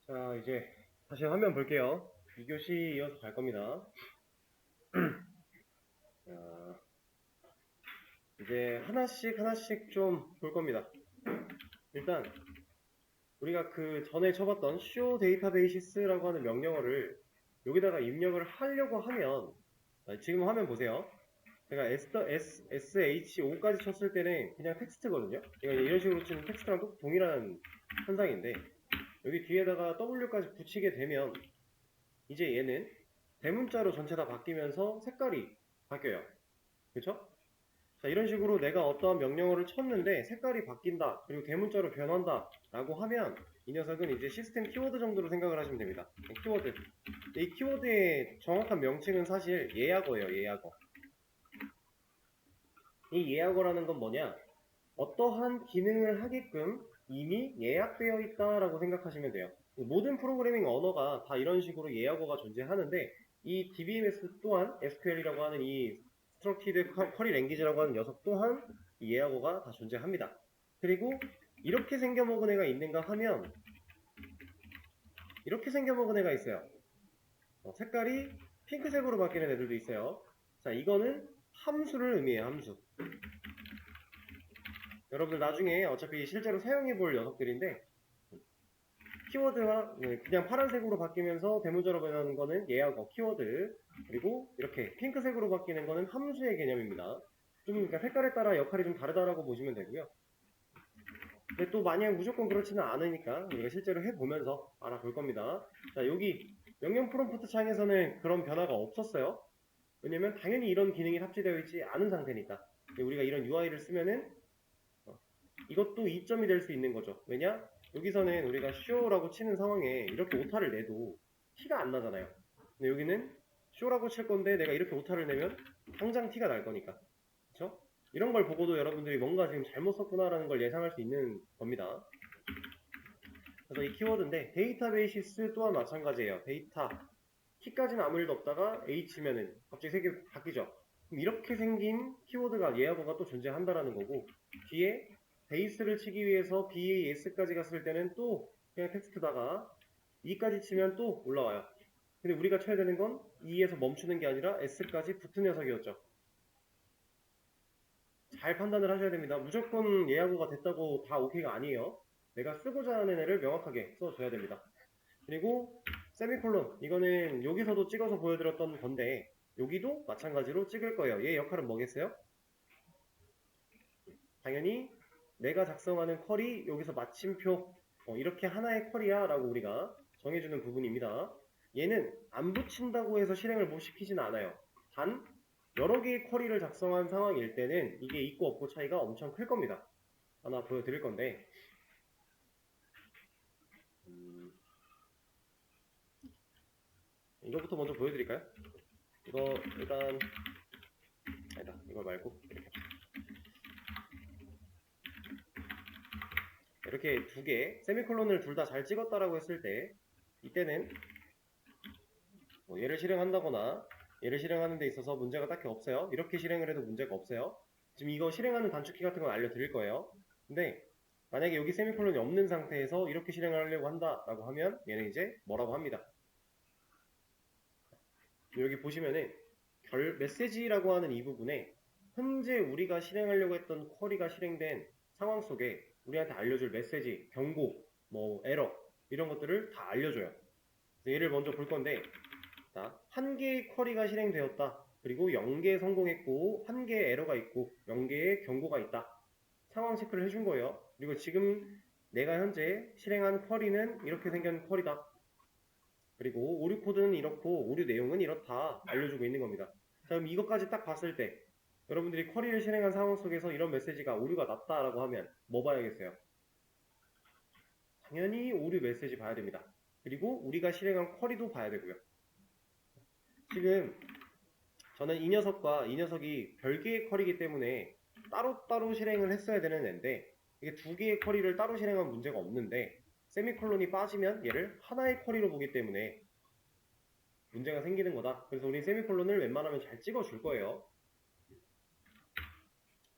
자, 이제 다시 화면 볼게요. 2교시 이어서 갈 겁니다. 자, 이제 하나씩 좀 볼 겁니다. 일단 우리가 그 전에 쳐봤던 show database라고 하는 명령어를 여기다가 입력을 하려고 하면, 지금 화면 보세요. 제가 SHO까지 쳤을 때는 그냥 텍스트거든요. 그러니까 이런 식으로 치는 텍스트랑 또 동일한 현상인데, 여기 뒤에다가 W까지 붙이게 되면 이제 얘는 대문자로 전체 다 바뀌면서 색깔이 바뀌어요. 그쵸? 자, 이런 식으로 내가 어떠한 명령어를 쳤는데 색깔이 바뀐다, 그리고 대문자로 변한다 라고 하면 이 녀석은 이제 시스템 키워드 정도로 생각을 하시면 됩니다. 키워드. 이 키워드의 정확한 명칭은 사실 예약어예요. 예약어. 이 예약어라는 건 뭐냐? 어떠한 기능을 하게끔 이미 예약되어 있다라고 생각하시면 돼요. 모든 프로그래밍 언어가 다 이런 식으로 예약어가 존재하는데, 이 DBMS 또한 SQL이라고 하는 이 Structured Query Language라고 하는 녀석 또한 이 예약어가 다 존재합니다. 그리고 이렇게 생겨먹은 애가 있는가 하면 이렇게 생겨먹은 애가 있어요. 색깔이 핑크색으로 바뀌는 애들도 있어요. 자, 이거는 함수를 의미해요. 함수. 여러분들 나중에 어차피 실제로 사용해 볼 녀석들인데, 키워드가 그냥 파란색으로 바뀌면서 대문자로 변하는 거는 예약어 키워드, 그리고 이렇게 핑크색으로 바뀌는 거는 함수의 개념입니다. 좀 그러니까 색깔에 따라 역할이 좀 다르다라고 보시면 되고요. 근데 또 마냥 무조건 그렇지는 않으니까 우리가 실제로 해보면서 알아볼 겁니다. 자, 여기 명령 프롬프트 창에서는 그런 변화가 없었어요. 왜냐면 당연히 이런 기능이 탑재되어 있지 않은 상태니까. 우리가 이런 UI를 쓰면은 이것도 이점이 될 수 있는 거죠. 왜냐? 여기서는 우리가 show라고 치는 상황에 이렇게 오타를 내도 티가 안 나잖아요. 근데 여기는 show라고 칠 건데 내가 이렇게 오타를 내면 당장 티가 날 거니까. 그쵸? 이런 걸 보고도 여러분들이 뭔가 지금 잘못 썼구나라는 걸 예상할 수 있는 겁니다. 그래서 이 키워드인데, 데이터베이시스 또한 마찬가지예요. 데이터 키까지는 아무 일도 없다가 H면은 갑자기 색이 바뀌죠. 그럼 이렇게 생긴 키워드가 예약어가 또 존재한다라는 거고, 뒤에 베이스를 치기 위해서 BAS까지 갔을 때는 또 그냥 텍스트다가 E까지 치면 또 올라와요. 근데 우리가 쳐야 되는 건 E에서 멈추는 게 아니라 S까지 붙은 녀석이었죠. 잘 판단을 하셔야 됩니다. 무조건 예약어가 됐다고 다 오케이가 아니에요. 내가 쓰고자 하는 애를 명확하게 써줘야 됩니다. 그리고 세미콜론, 이거는 여기서도 찍어서 보여드렸던 건데 여기도 마찬가지로 찍을 거예요. 얘 역할은 뭐겠어요? 당연히 내가 작성하는 쿼리, 여기서 마침표, 이렇게 하나의 쿼리야 라고 우리가 정해주는 부분입니다. 얘는 안 붙인다고 해서 실행을 못 시키진 않아요. 단 여러 개의 쿼리를 작성한 상황일 때는 이게 있고 없고 차이가 엄청 클 겁니다. 하나 보여드릴 건데, 이거부터 먼저 보여드릴까요? 이거 일단 아니다, 이걸 말고 이렇게 두 개, 세미콜론을 둘 다 잘 찍었다라고 했을 때, 이때는 뭐 얘를 실행한다거나 얘를 실행하는 데 있어서 문제가 딱히 없어요. 이렇게 실행을 해도 문제가 없어요. 지금 이거 실행하는 단축키 같은 건 알려드릴 거예요. 근데 만약에 여기 세미콜론이 없는 상태에서 이렇게 실행을 하려고 한다라고 하면 얘는 이제 뭐라고 합니다. 여기 보시면은 메시지라고 하는 이 부분에 현재 우리가 실행하려고 했던 쿼리가 실행된 상황 속에 우리한테 알려줄 메시지, 경고, 뭐 에러 이런 것들을 다 알려줘요. 얘를 먼저 볼 건데, 자, 한 개의 쿼리가 실행되었다. 그리고 0개 성공했고 1개 에러가 있고 0개의 경고가 있다. 상황 체크를 해준 거예요. 그리고 지금 내가 현재 실행한 쿼리는 이렇게 생긴 쿼리다. 그리고 오류 코드는 이렇고 오류 내용은 이렇다 알려주고 있는 겁니다. 자, 그럼 이것까지 딱 봤을 때 여러분들이 쿼리를 실행한 상황 속에서 이런 메시지가 오류가 났다라고 하면 뭐 봐야겠어요? 당연히 오류 메시지 봐야 됩니다. 그리고 우리가 실행한 쿼리도 봐야 되고요. 지금 저는 이 녀석과 이 녀석이 별개의 쿼리이기 때문에 따로따로 실행을 했어야 되는 앤데, 이게 두 개의 쿼리를 따로 실행한 문제가 없는데 세미콜론이 빠지면 얘를 하나의 쿼리로 보기 때문에 문제가 생기는 거다. 그래서 우리 세미콜론을 웬만하면 잘 찍어줄 거예요.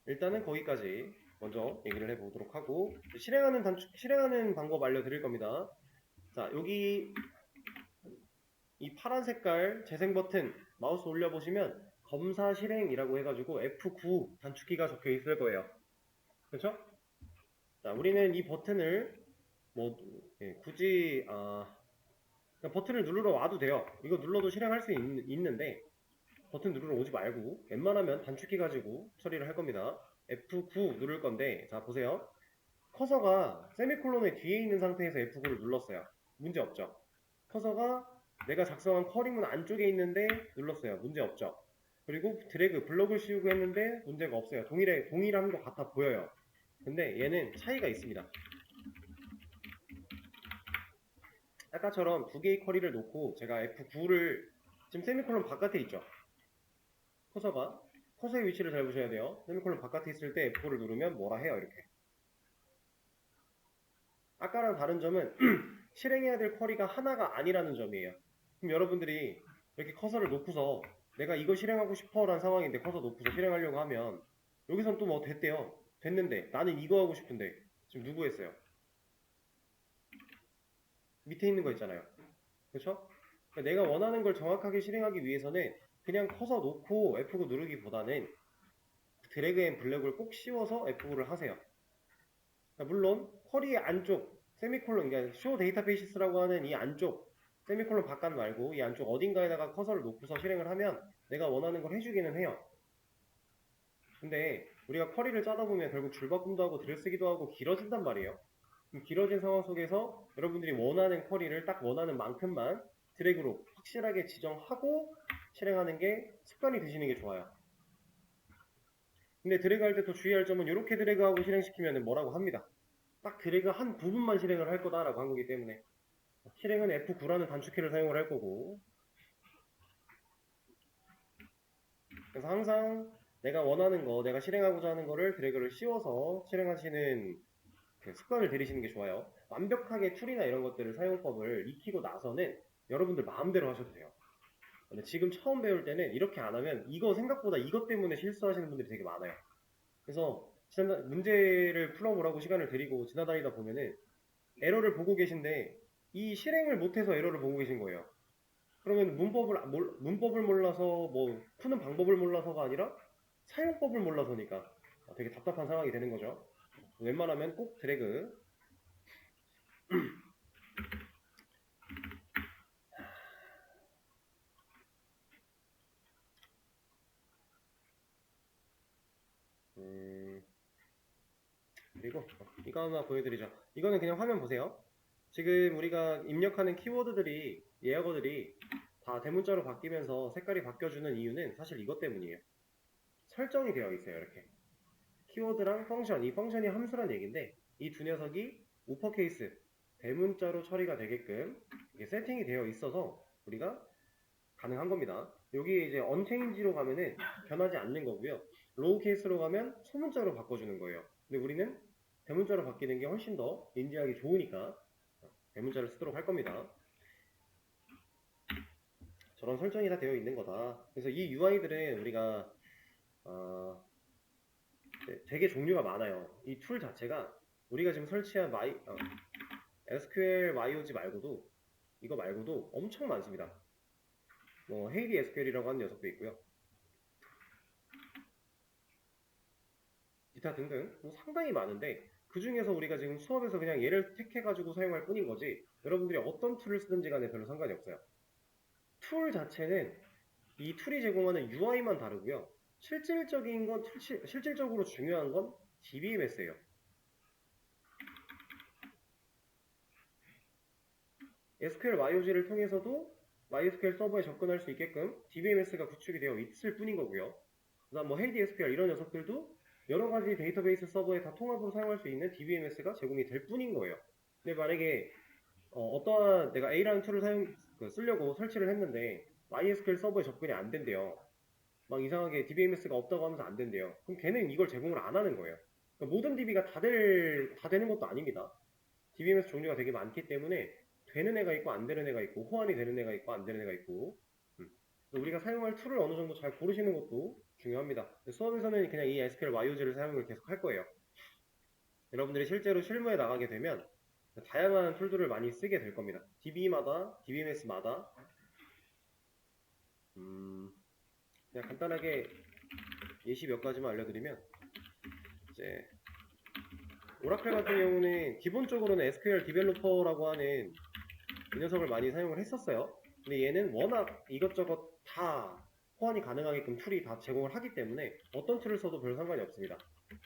일단은 거기까지 먼저 얘기를 해보도록 하고, 실행하는 방법 알려드릴 겁니다. 자, 여기 이 파란 색깔 재생 버튼 마우스 올려보시면 검사 실행이라고 해가지고 F9 단축키가 적혀 있을 거예요. 그렇죠? 자, 우리는 이 버튼을 뭐 굳이 그냥 버튼을 누르러 와도 돼요. 이거 눌러도 실행할 수 있는데 버튼 누르러 오지 말고 웬만하면 단축키 가지고 처리를 할 겁니다. F9 누를 건데, 자 보세요. 커서가 세미콜론의 뒤에 있는 상태에서 F9를 눌렀어요. 문제 없죠? 커서가 내가 작성한 커리문 안쪽에 있는데 눌렀어요. 문제 없죠? 그리고 드래그, 블럭을 씌우고 했는데 문제가 없어요. 동일한 것 같아 보여요. 근데 얘는 차이가 있습니다. 아까처럼 두 개의 커리를 놓고 제가 F9를 지금 세미콜론 바깥에 있죠? 커서의 위치를 잘 보셔야 돼요. 세미콜론 바깥에 있을 때 F9를 누르면 뭐라 해요, 이렇게. 아까랑 다른 점은 실행해야 될 쿼리가 하나가 아니라는 점이에요. 그럼 여러분들이 이렇게 커서를 놓고서 내가 이거 실행하고 싶어 라는 상황인데 커서 놓고서 실행하려고 하면 여기선 또 뭐 됐대요. 됐는데 나는 이거 하고 싶은데 지금 누구 했어요? 밑에 있는 거 있잖아요. 그렇죠? 그러니까 내가 원하는 걸 정확하게 실행하기 위해서는 그냥 커서 놓고 F9 누르기보다는 드래그 앤 블랙을 꼭 씌워서 F9를 하세요. 그러니까 물론 쿼리의 안쪽 세미콜론, 그러니까 show database라고 하는 이 안쪽 세미콜론 바깥 말고 이 안쪽 어딘가에다가 커서를 놓고서 실행을 하면 내가 원하는 걸 해주기는 해요. 근데 우리가 쿼리를 짜다 보면 결국 줄바꿈도 하고 들쓰기도 하고 길어진단 말이에요. 길어진 상황 속에서 여러분들이 원하는 쿼리를 딱 원하는 만큼만 드래그로 확실하게 지정하고 실행하는 게 습관이 되시는 게 좋아요. 근데 드래그 할 때 더 주의할 점은 이렇게 드래그하고 실행시키면 뭐라고 합니다. 딱 드래그 한 부분만 실행을 할 거다라고 한 거기 때문에 실행은 F9라는 단축키를 사용을 할 거고, 그래서 항상 내가 원하는 거, 내가 실행하고자 하는 거를 드래그를 씌워서 실행하시는 그 습관을 들이시는 게 좋아요. 완벽하게 툴이나 이런 것들을 사용법을 익히고 나서는 여러분들 마음대로 하셔도 돼요. 근데 지금 처음 배울 때는 이렇게 안 하면 이거 생각보다 이것 때문에 실수하시는 분들이 되게 많아요. 그래서 문제를 풀어보라고 시간을 드리고 지나다니다 보면은 에러를 보고 계신데 이 실행을 못해서 에러를 보고 계신 거예요. 그러면 문법을 몰라서 뭐 푸는 방법을 몰라서가 아니라 사용법을 몰라서니까 되게 답답한 상황이 되는 거죠. 웬만하면 꼭 드래그. 그리고 이거 하나 보여드리죠. 이거는 그냥 화면 보세요. 지금 우리가 입력하는 키워드들이, 예약어들이 다 대문자로 바뀌면서 색깔이 바뀌어주는 이유는 사실 이것 때문이에요. 설정이 되어 있어요. 이렇게 키워드랑 펑션, 이 펑션이 함수란 얘기인데 이 두 녀석이 우퍼케이스 대문자로 처리가 되게끔 이게 세팅이 되어 있어서 우리가 가능한 겁니다. 여기 이제 unchange로 가면은 변하지 않는 거고요. 로우케이스로 가면 소문자로 바꿔주는 거예요. 근데 우리는 대문자로 바뀌는 게 훨씬 더 인지하기 좋으니까 대문자를 쓰도록 할 겁니다. 저런 설정이 다 되어 있는 거다. 그래서 이 UI들은 우리가 되게 종류가 많아요. 이 툴 자체가 우리가 지금 설치한 SQL YOG 말고도 이거 말고도 엄청 많습니다. 뭐 헤이디 SQL이라고 하는 녀석도 있고요. 기타 등등 뭐 상당히 많은데 그 중에서 우리가 지금 수업에서 그냥 얘를 택해가지고 사용할 뿐인 거지 여러분들이 어떤 툴을 쓰든지 간에 별로 상관이 없어요. 툴 자체는 이 툴이 제공하는 UI만 다르고요. 실질적으로 중요한 건 DBMS예요. SQL YOG를 통해서도 MySQL 서버에 접근할 수 있게끔 DBMS가 구축이 되어 있을 뿐인 거고요. 그다음 뭐 헤이디 SQL 이런 녀석들도 여러 가지 데이터베이스 서버에 다 통합으로 사용할 수 있는 DBMS가 제공이 될 뿐인 거예요. 근데 만약에 어떠한 내가 A라는 툴을 쓰려고 설치를 했는데 MySQL 서버에 접근이 안 된대요. 막 이상하게 DBMS가 없다고 하면서 안 된대요. 그럼 걔는 이걸 제공을 안 하는 거예요. 그러니까 모든 DB가 다 되는 것도 아닙니다. DBMS 종류가 되게 많기 때문에 되는 애가 있고 안 되는 애가 있고 호환이 되는 애가 있고 안 되는 애가 있고 우리가 사용할 툴을 어느 정도 잘 고르시는 것도 중요합니다. 수업에서는 그냥 이 SQL YOG를 사용을 계속 할 거예요. 여러분들이 실제로 실무에 나가게 되면 다양한 툴들을 많이 쓰게 될 겁니다. DB마다, DBMS마다 그냥 간단하게 예시 몇 가지만 알려드리면 이제 오라클 같은 경우는 기본적으로는 SQL 디벨로퍼라고 하는 이 녀석을 많이 사용을 했었어요. 근데 얘는 워낙 이것저것 다 호환이 가능하게끔 툴이 다 제공을 하기 때문에 어떤 툴을 써도 별 상관이 없습니다.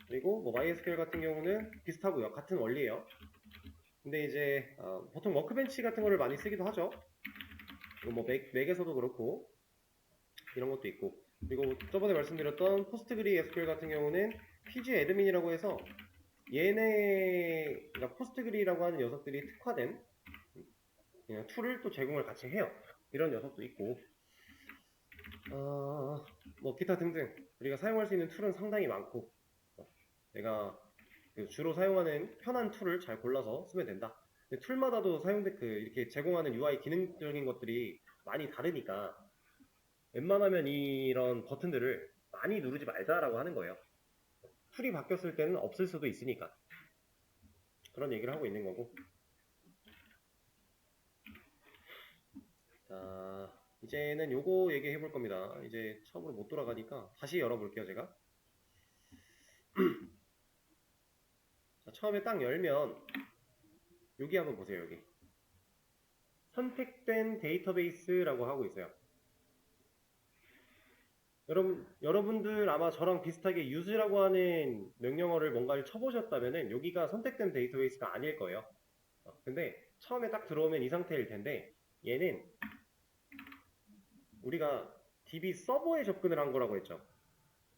그리고 뭐 MySQL 같은 경우는 비슷하고요. 같은 원리예요. 근데 이제 보통 워크벤치 같은 거를 많이 쓰기도 하죠. 뭐 맥에서도 그렇고 이런 것도 있고, 그리고 저번에 말씀드렸던 포스트그리 SQL 같은 경우는 PG 애드민이라고 해서 얘네, 그러니까 포스트그리라고 하는 녀석들이 특화된 그냥 툴을 또 제공을 같이 해요. 이런 녀석도 있고, 뭐 기타 등등 우리가 사용할 수 있는 툴은 상당히 많고, 내가 그 주로 사용하는 편한 툴을 잘 골라서 쓰면 된다. 근데 툴마다도 이렇게 제공하는 UI 기능적인 것들이 많이 다르니까 웬만하면 이런 버튼들을 많이 누르지 말자라고 하는 거예요. 툴이 바뀌었을 때는 없을 수도 있으니까 그런 얘기를 하고 있는 거고. 자, 이제는 요거 얘기해 볼 겁니다. 이제 처음으로 못 돌아가니까 다시 열어볼게요, 제가. 자, 처음에 딱 열면 여기 한번 보세요, 여기. 선택된 데이터베이스라고 하고 있어요. 여러분들 아마 저랑 비슷하게 use라고 하는 명령어를 뭔가를 쳐보셨다면은 여기가 선택된 데이터베이스가 아닐 거예요. 근데 처음에 딱 들어오면 이 상태일 텐데 얘는 우리가 DB 서버에 접근을 한 거라고 했죠.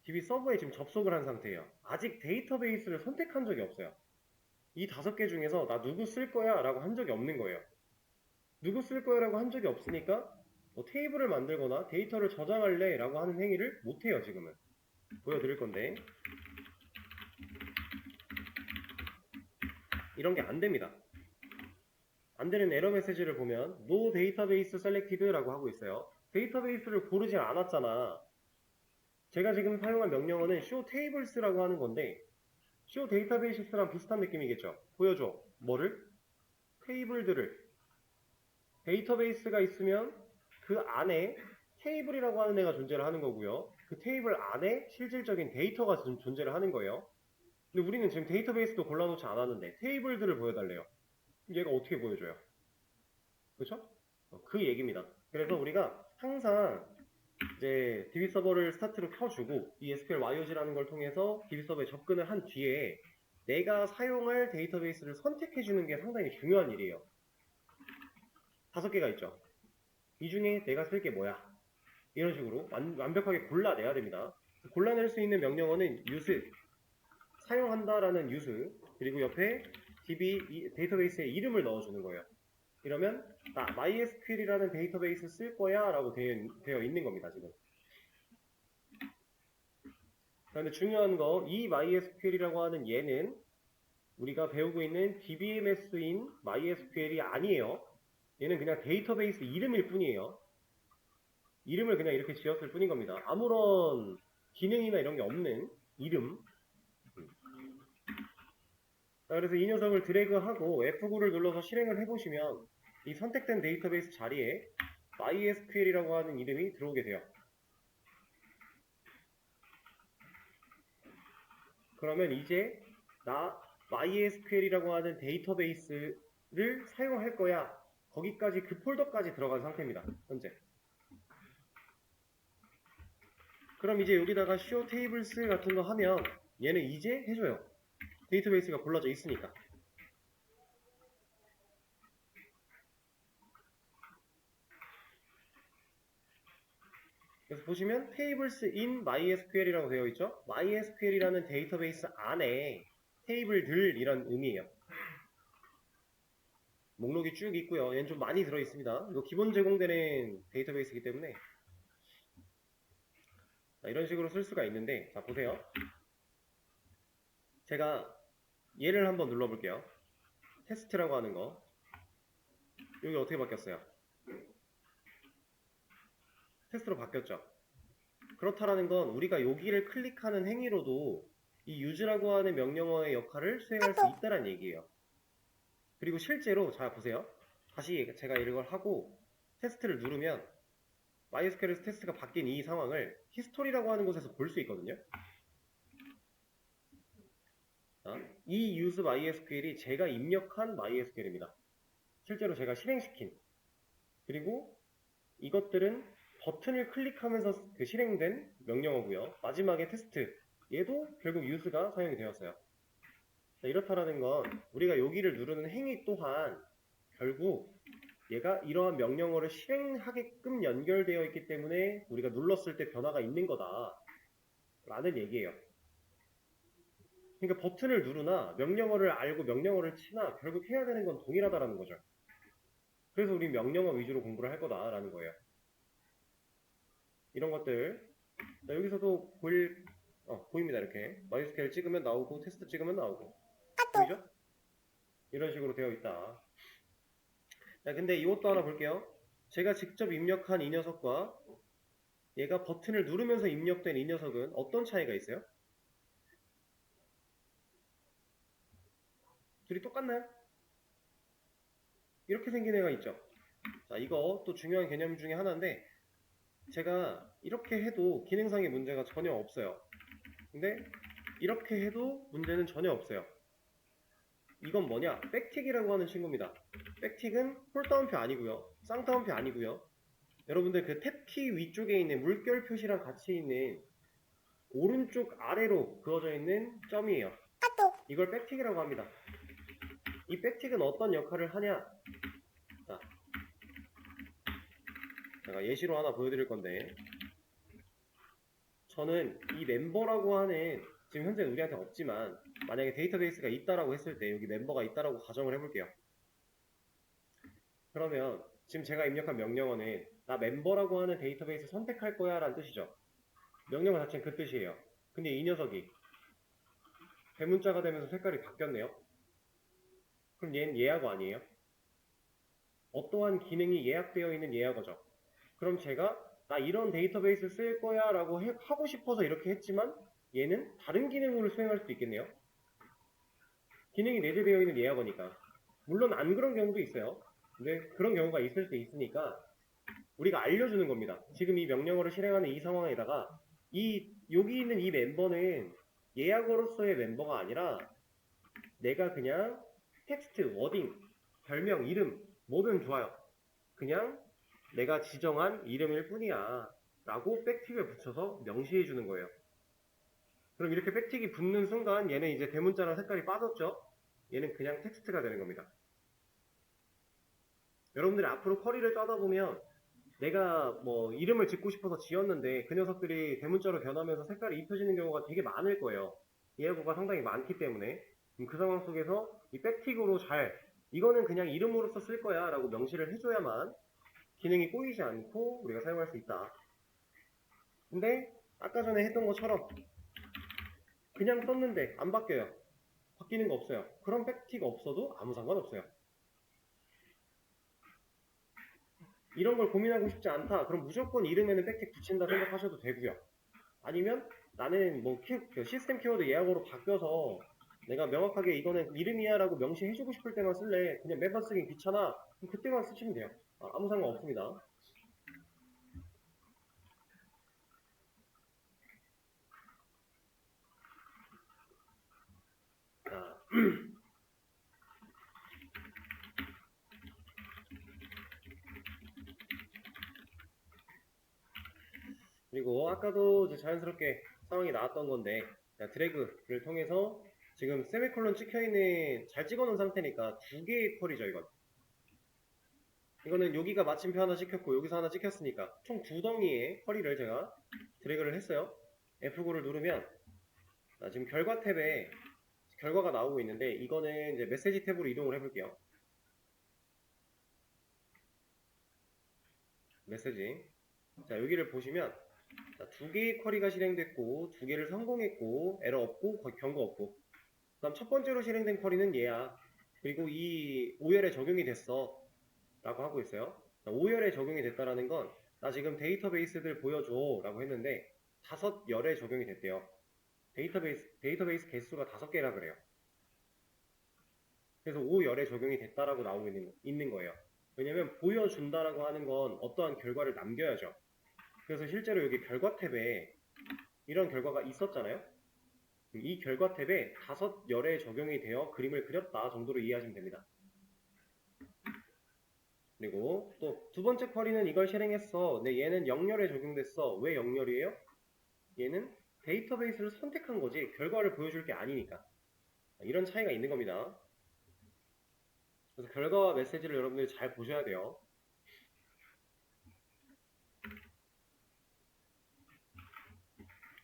DB 서버에 지금 접속을 한 상태예요. 아직 데이터베이스를 선택한 적이 없어요. 이 5개 중에서 나 누구 쓸 거야 라고 한 적이 없는 거예요. 누구 쓸 거야 라고 한 적이 없으니까 뭐 테이블을 만들거나 데이터를 저장할래 라고 하는 행위를 못해요. 지금은 보여드릴 건데 이런 게 안 됩니다. 안 되는 에러 메시지를 보면 No Database Selected 라고 하고 있어요. 데이터베이스를 고르지 않았잖아. 제가 지금 사용한 명령어는 show tables라고 하는 건데 show databases랑 비슷한 느낌이겠죠. 보여줘. 뭐를? 테이블들을. 데이터베이스가 있으면 그 안에 테이블이라고 하는 애가 존재를 하는 거고요. 그 테이블 안에 실질적인 데이터가 존재를 하는 거예요. 근데 우리는 지금 데이터베이스도 골라놓지 않았는데 테이블들을 보여달래요. 얘가 어떻게 보여줘요? 그렇죠? 그 얘기입니다. 그래서 우리가 항상 이제 DB 서버를 스타트로 켜주고 이 SQL YOG라는 걸 통해서 DB 서버에 접근을 한 뒤에 내가 사용할 데이터베이스를 선택해주는 게 상당히 중요한 일이에요. 5개가 있죠. 이 중에 내가 쓸 게 뭐야? 이런 식으로 완벽하게 골라내야 됩니다. 골라낼 수 있는 명령어는 use, 사용한다라는 use, 그리고 옆에 DB 데이터베이스의 이름을 넣어주는 거예요. 이러면 나 MySQL이라는 데이터베이스 쓸 거야 라고 되어 있는 겁니다. 지금. 그런데 중요한 거, 이 MySQL이라고 하는 얘는 우리가 배우고 있는 DBMS인 MySQL이 아니에요. 얘는 그냥 데이터베이스 이름일 뿐이에요. 이름을 그냥 이렇게 지었을 뿐인 겁니다. 아무런 기능이나 이런 게 없는 이름. 자, 그래서 이 녀석을 드래그하고 F9를 눌러서 실행을 해보시면 이 선택된 데이터베이스 자리에 MySQL이라고 하는 이름이 들어오게 돼요. 그러면 이제 나 MySQL이라고 하는 데이터베이스를 사용할 거야. 거기까지 그 폴더까지 들어간 상태입니다. 현재. 그럼 이제 여기다가 show tables 같은 거 하면 얘는 이제 해줘요. 데이터베이스가 골라져 있으니까. 그래서 보시면 tables in MySQL이라고 되어 있죠. MySQL이라는 데이터베이스 안에 테이블들 이런 의미예요. 목록이 쭉 있고요. 얘는 좀 많이 들어 있습니다. 이거 기본 제공되는 데이터베이스이기 때문에 자, 이런 식으로 쓸 수가 있는데 자 보세요. 제가 얘를 한번 눌러볼게요. 테스트라고 하는 거. 여기 어떻게 바뀌었어요? 테스트로 바뀌었죠. 그렇다라는 건 우리가 여기를 클릭하는 행위로도 이 use라고 하는 명령어의 역할을 수행할 수 있다는 얘기예요. 그리고 실제로 자 보세요. 다시 제가 이걸 하고 테스트를 누르면 MySQL에서 테스트가 바뀐 이 상황을 히스토리라고 하는 곳에서 볼 수 있거든요. 이 use MySQL이 제가 입력한 MySQL입니다. 실제로 제가 실행시킨. 그리고 이것들은 버튼을 클릭하면서 그 실행된 명령어고요. 마지막에 테스트. 얘도 결국 use가 사용이 되었어요. 자, 이렇다라는 건 우리가 여기를 누르는 행위 또한 결국 얘가 이러한 명령어를 실행하게끔 연결되어 있기 때문에 우리가 눌렀을 때 변화가 있는 거다 라는 얘기예요. 그러니까 버튼을 누르나 명령어를 알고 명령어를 치나 결국 해야 되는 건 동일하다라는 거죠. 그래서 우리 명령어 위주로 공부를 할 거다라는 거예요. 이런 것들. 자, 여기서도 보입니다. 이렇게 MySQL 찍으면 나오고 테스트 찍으면 나오고 보이죠? 이런 식으로 되어 있다. 자, 근데 이것도 하나 볼게요. 제가 직접 입력한 이 녀석과 얘가 버튼을 누르면서 입력된 이 녀석은 어떤 차이가 있어요? 둘이 똑같나요? 이렇게 생긴 애가 있죠. 자, 이거 또 중요한 개념 중에 하나인데 제가 이렇게 해도 기능상의 문제가 전혀 없어요. 근데 이렇게 해도 문제는 전혀 없어요. 이건 뭐냐? 백틱이라고 하는 친구입니다. 백틱은 홀다운표 아니고요. 쌍따옴표 아니고요. 여러분들 그 탭키 위쪽에 있는 물결 표시랑 같이 있는 오른쪽 아래로 그어져 있는 점이에요. 이걸 백틱이라고 합니다. 이 백틱은 어떤 역할을 하냐? 자, 제가 예시로 하나 보여드릴 건데 저는 이 멤버라고 하는 지금 현재 우리한테 없지만 만약에 데이터베이스가 있다라고 했을 때 여기 멤버가 있다라고 가정을 해볼게요. 그러면 지금 제가 입력한 명령어는 나 멤버라고 하는 데이터베이스 선택할 거야 라는 뜻이죠. 명령어 자체는 그 뜻이에요. 근데 이 녀석이 대문자가 되면서 색깔이 바뀌었네요. 그럼 얘는 예약어 아니에요? 어떠한 기능이 예약되어 있는 예약어죠. 그럼 제가 나 이런 데이터베이스 쓸 거야 라고 하고 싶어서 이렇게 했지만 얘는 다른 기능으로 수행할 수도 있겠네요. 기능이 내재되어 있는 예약어니까. 물론 안 그런 경우도 있어요. 근데 그런 경우가 있을 수 있으니까 우리가 알려주는 겁니다. 지금 이 명령어를 실행하는 이 상황에다가 여기 있는 이 멤버는 예약어로서의 멤버가 아니라 내가 그냥 텍스트, 워딩, 별명, 이름 뭐든 좋아요. 그냥 내가 지정한 이름일 뿐이야 라고 백틱을 붙여서 명시해 주는 거예요. 그럼 이렇게 백틱이 붙는 순간 얘는 이제 대문자랑 색깔이 빠졌죠? 얘는 그냥 텍스트가 되는 겁니다. 여러분들이 앞으로 쿼리를 짜다 보면 내가 뭐 이름을 짓고 싶어서 지었는데 그 녀석들이 대문자로 변하면서 색깔이 입혀지는 경우가 되게 많을 거예요. 예약어가 상당히 많기 때문에 그 상황 속에서 이 백틱으로 이거는 그냥 이름으로서 쓸 거야 라고 명시를 해줘야만 기능이 꼬이지 않고 우리가 사용할 수 있다. 근데 아까 전에 했던 것처럼 그냥 썼는데 안 바뀌어요. 바뀌는 거 없어요. 그런 백틱 없어도 아무 상관없어요. 이런 걸 고민하고 싶지 않다. 그럼 무조건 이름에는 백틱 붙인다 생각하셔도 되고요. 아니면 나는 뭐 시스템 키워드 예약어로 바뀌어서 내가 명확하게 이거는 이름이야 라고 명시해주고 싶을 때만 쓸래. 그냥 매번 쓰긴 귀찮아. 그럼 그때만 쓰시면 돼요. 아무 상관 없습니다. 자, 그리고 아까도 이제 자연스럽게 상황이 나왔던 건데 드래그를 통해서 지금 세미콜론 찍혀있는 잘 찍어놓은 상태니까 두 개의 펄이죠 이건. 이거는 여기가 마침표 하나 찍혔고 여기서 하나 찍혔으니까 총 두 덩이의 쿼리를 제가 드래그를 했어요. F9를 누르면 지금 결과 탭에 결과가 나오고 있는데 이거는 이제 메시지 탭으로 이동을 해볼게요. 메시지. 자, 여기를 보시면 두 개의 쿼리가 실행됐고 두 개를 성공했고 에러 없고 경고 없고 그 다음 첫 번째로 실행된 쿼리는 얘야. 그리고 이 오열에 적용이 됐어 라고 하고 있어요. 오열에 적용이 됐다라는 건 나 지금 데이터베이스들 보여줘 라고 했는데 5열에 적용이 됐대요. 데이터베이스 개수가 5개라 그래요. 그래서 O열에 적용이 됐다라고 나오고 있는 거예요. 왜냐면 보여준다라고 하는 건 어떠한 결과를 남겨야죠. 그래서 실제로 여기 결과 탭에 이런 결과가 있었잖아요. 이 결과 탭에 5열에 적용이 되어 그림을 그렸다 정도로 이해하시면 됩니다. 그리고 또 두 번째 쿼리는 이걸 실행했어. 근데 얘는 0열에 적용됐어. 왜 0열이에요? 얘는 데이터베이스를 선택한 거지 결과를 보여줄 게 아니니까. 이런 차이가 있는 겁니다. 그래서 결과와 메시지를 여러분들이 잘 보셔야 돼요.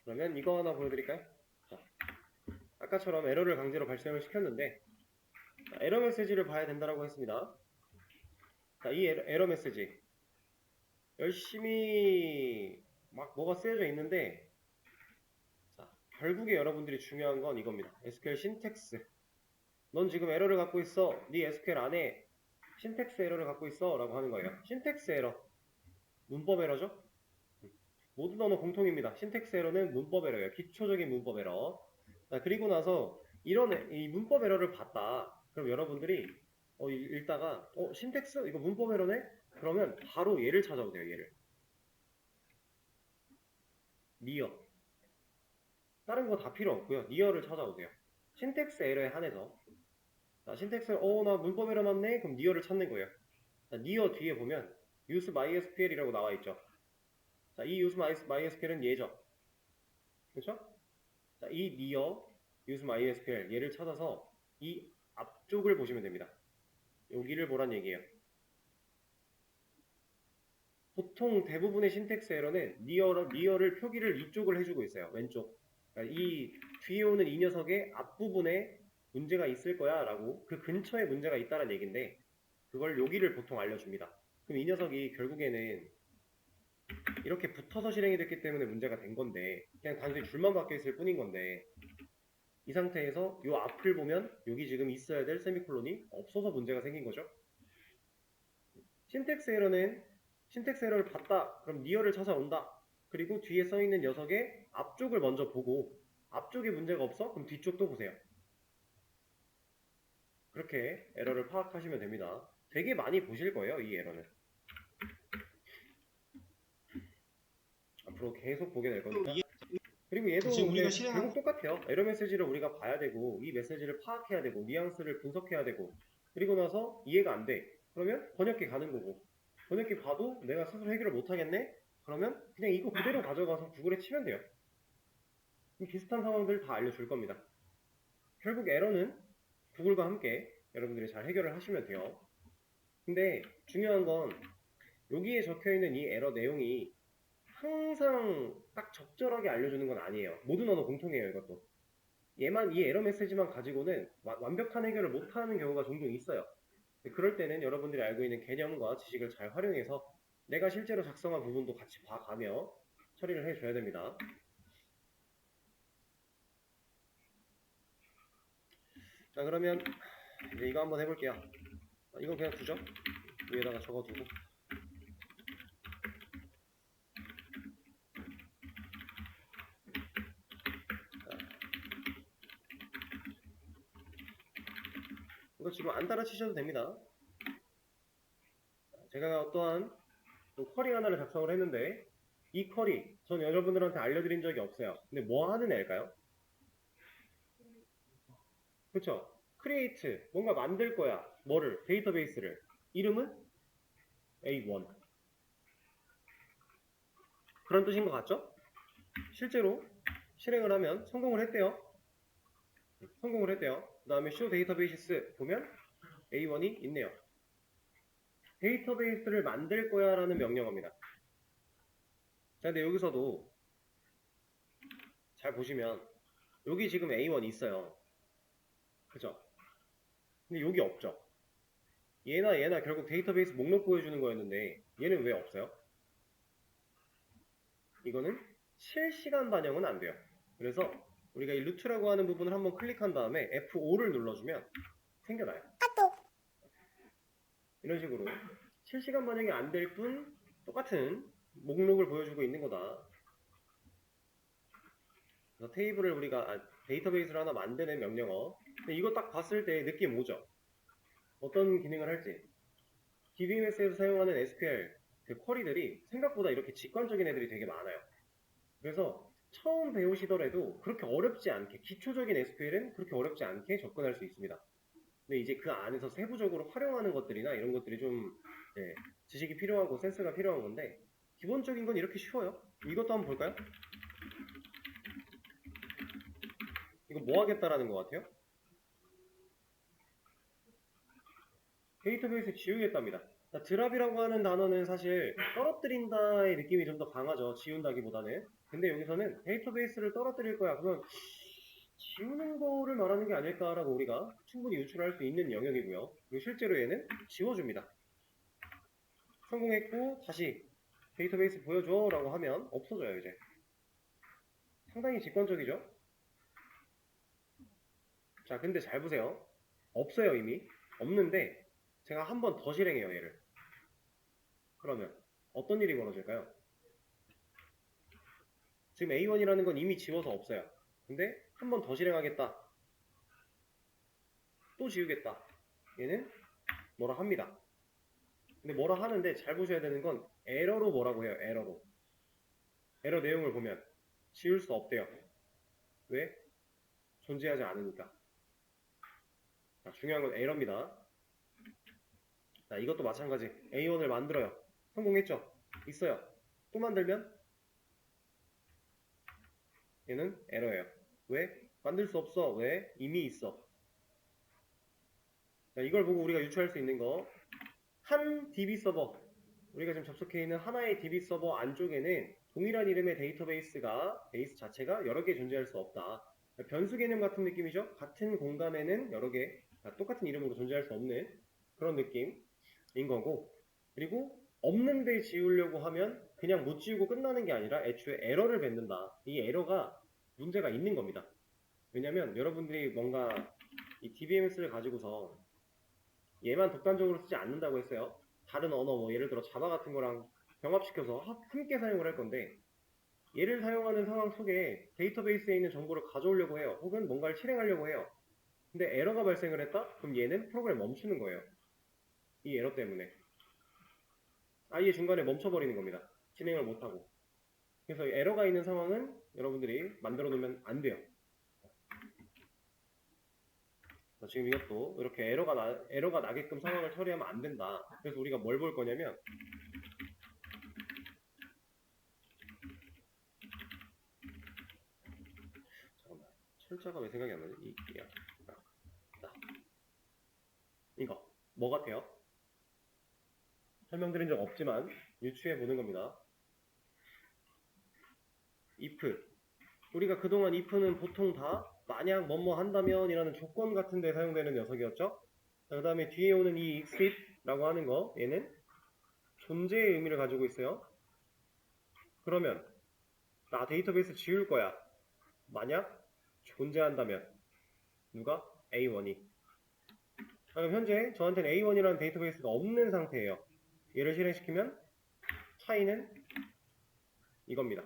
그러면 이거 하나 보여드릴까요? 자, 아까처럼 에러를 강제로 발생을 시켰는데 에러 메시지를 봐야 된다고 했습니다. 자, 이 에러 메시지 열심히 막 뭐가 쓰여져 있는데 자, 결국에 여러분들이 중요한 건 이겁니다. SQL 신텍스. 넌 지금 에러를 갖고 있어. 네 SQL 안에 신텍스 에러를 갖고 있어 라고 하는 거예요. 신텍스 에러 문법 에러죠? 모든 언어 공통입니다. 신텍스 에러는 문법 에러예요. 기초적인 문법 에러. 자, 그리고 나서 이 문법 에러를 봤다. 그럼 여러분들이 읽다가 신텍스? 이거 문법 에러네? 그러면 바로 얘를 찾아오세요. 얘를. 니어. 다른 거 다 필요 없고요. 니어를 찾아오세요. 신텍스 에러에 한해서. 자, 신텍스 나 문법 에러 맞네? 그럼 니어를 찾는 거예요. 자, 니어 뒤에 보면 use MySQL이라고 나와 있죠. 자, 이 use MySQL은 얘죠. 그렇죠? 자, 이 니어 use MySQL 얘를 찾아서 이 앞쪽을 보시면 됩니다. 여기를 보란 얘기예요. 보통 대부분의 신텍스 에러는 니어를 표기를 이쪽을 해주고 있어요. 왼쪽. 그러니까 이 뒤에 오는 이 녀석의 앞부분에 문제가 있을 거야 라고 그 근처에 문제가 있다는 얘기인데 그걸 여기를 보통 알려줍니다. 그럼 이 녀석이 결국에는 이렇게 붙어서 실행이 됐기 때문에 문제가 된 건데 그냥 단순히 줄만 바뀌어 있을 뿐인 건데 이 상태에서 이 앞을 보면 여기 지금 있어야 될 세미콜론이 없어서 문제가 생긴 거죠. 신텍스 에러를 봤다. 그럼 니어를 찾아온다. 그리고 뒤에 써있는 녀석의 앞쪽을 먼저 보고 앞쪽에 문제가 없어? 그럼 뒤쪽도 보세요. 그렇게 에러를 파악하시면 됩니다. 되게 많이 보실 거예요. 이 에러는. 앞으로 계속 보게 될 겁니다. 그리고 얘도 근데 결국 똑같아요. 에러 메시지를 우리가 봐야 되고 이 메시지를 파악해야 되고 뉘앙스를 분석해야 되고 그리고 나서 이해가 안 돼. 그러면 번역기 가는 거고 번역기 봐도 내가 스스로 해결을 못하겠네? 그러면 그냥 이거 그대로 가져가서 구글에 치면 돼요. 비슷한 상황들 다 알려줄 겁니다. 결국 에러는 구글과 함께 여러분들이 잘 해결을 하시면 돼요. 근데 중요한 건 여기에 적혀있는 이 에러 내용이 항상 딱 적절하게 알려주는 건 아니에요. 모든 언어 공통이에요, 이것도. 이 에러 메시지만 가지고는 완벽한 해결을 못하는 경우가 종종 있어요. 그럴 때는 여러분들이 알고 있는 개념과 지식을 잘 활용해서 내가 실제로 작성한 부분도 같이 봐가며 처리를 해줘야 됩니다. 자, 그러면 이제 이거 한번 해볼게요. 이건 그냥 두죠. 위에다가 적어두고. 이거 지금 안 따라치셔도 됩니다. 제가 어떠한 쿼리 하나를 작성을 했는데 이 쿼리 전 여러분들한테 알려드린 적이 없어요. 근데 뭐 하는 애일까요? 그쵸? create 뭔가 만들 거야. 뭐를? 데이터베이스를. 이름은 A1 그런 뜻인 것 같죠? 실제로 실행을 하면 성공을 했대요. 그 다음에 show 데이터베이스 보면 A1이 있네요. 데이터베이스를 만들 거야 라는 명령어입니다. 자, 근데 여기서도 잘 보시면 여기 지금 A1이 있어요. 그죠? 근데 여기 없죠? 얘나 결국 데이터베이스 목록 보여주는 거였는데 얘는 왜 없어요? 이거는 실시간 반영은 안 돼요. 그래서 우리가 이 루트라고 하는 부분을 한번 클릭한 다음에 F5를 눌러주면 생겨나요. 이런 식으로 실시간 반영이 안 될 뿐 똑같은 목록을 보여주고 있는 거다. 그래서 데이터베이스를 하나 만드는 명령어. 근데 이거 딱 봤을 때 느낌 오죠? 어떤 기능을 할지. DBMS에서 사용하는 SQL 그 쿼리들이 생각보다 이렇게 직관적인 애들이 되게 많아요. 그래서 처음 배우시더라도 그렇게 어렵지 않게, 기초적인 SQL은 그렇게 어렵지 않게 접근할 수 있습니다. 근데 이제 그 안에서 세부적으로 활용하는 것들이나 이런 것들이 좀 지식이 필요하고 센스가 필요한 건데, 기본적인 건 이렇게 쉬워요. 이것도 한번 볼까요? 이거 뭐 하겠다라는 것 같아요? 데이터베이스 지우겠답니다. 드랍이라고 하는 단어는 사실 떨어뜨린다의 느낌이 좀 더 강하죠. 지운다기보다는. 근데 여기서는 데이터베이스를 떨어뜨릴 거야. 그러면 지우는 거를 말하는 게 아닐까라고 우리가 충분히 유출할 수 있는 영역이고요. 그리고 실제로 얘는 지워줍니다. 성공했고 다시 데이터베이스 보여줘 라고 하면 없어져요. 이제 상당히 직관적이죠. 자, 근데 잘 보세요. 없어요. 이미 없는데 제가 한 번 더 실행해요. 얘를. 그러면 어떤 일이 벌어질까요? 지금 A1이라는 건 이미 지워서 없어요. 근데 한 번 더 실행하겠다. 또 지우겠다. 얘는 뭐라 합니다. 근데 뭐라 하는데 잘 보셔야 되는 건 에러로 뭐라고 해요. 에러로. 에러 내용을 보면 지울 수 없대요. 왜? 존재하지 않으니까. 자, 중요한 건 에러입니다. 자, 이것도 마찬가지. A1을 만들어요. 성공했죠? 있어요. 또 만들면 얘는 에러예요. 왜? 만들 수 없어. 왜? 이미 있어. 자, 이걸 보고 우리가 유추할 수 있는 거, 한 DB 서버, 우리가 지금 접속해 있는 하나의 DB 서버 안쪽에는 동일한 이름의 데이터베이스가, 베이스 자체가 여러 개 존재할 수 없다. 변수 개념 같은 느낌이죠. 같은 공간에는 여러 개, 똑같은 이름으로 존재할 수 없는 그런 느낌인 거고, 그리고 없는데 지우려고 하면 그냥 못 지우고 끝나는 게 아니라 애초에 에러를 뱉는다. 이 에러가 문제가 있는 겁니다. 왜냐면 여러분들이 뭔가 이 DBMS를 가지고서 얘만 독단적으로 쓰지 않는다고 했어요. 다른 언어, 뭐 예를 들어 자바 같은 거랑 병합시켜서 함께 사용을 할 건데, 얘를 사용하는 상황 속에 데이터베이스에 있는 정보를 가져오려고 해요. 혹은 뭔가를 실행하려고 해요. 근데 에러가 발생을 했다? 그럼 얘는 프로그램 멈추는 거예요. 이 에러 때문에. 아예 중간에 멈춰버리는 겁니다. 진행을 못하고. 그래서 에러가 있는 상황은 여러분들이 만들어 놓으면 안 돼요. 지금 이것도 이렇게 에러가 나게끔 상황을 처리하면 안 된다. 그래서 우리가 뭘 볼 거냐면, 잠깐만, 철자가 왜 생각이 안 나지? 이거 뭐 같아요? 설명드린 적 없지만 유추해 보는 겁니다. if. 우리가 그동안 if는 보통 다 만약 뭐뭐 한다면 이라는 조건 같은 데 사용되는 녀석이었죠. 그 다음에 뒤에 오는 이 exit 라고 하는 거, 얘는 존재의 의미를 가지고 있어요. 그러면 나 데이터베이스 지울 거야. 만약 존재한다면 누가? A1이. 그럼 현재 저한테는 A1이라는 데이터베이스가 없는 상태예요. 얘를 실행시키면 차이는 이겁니다.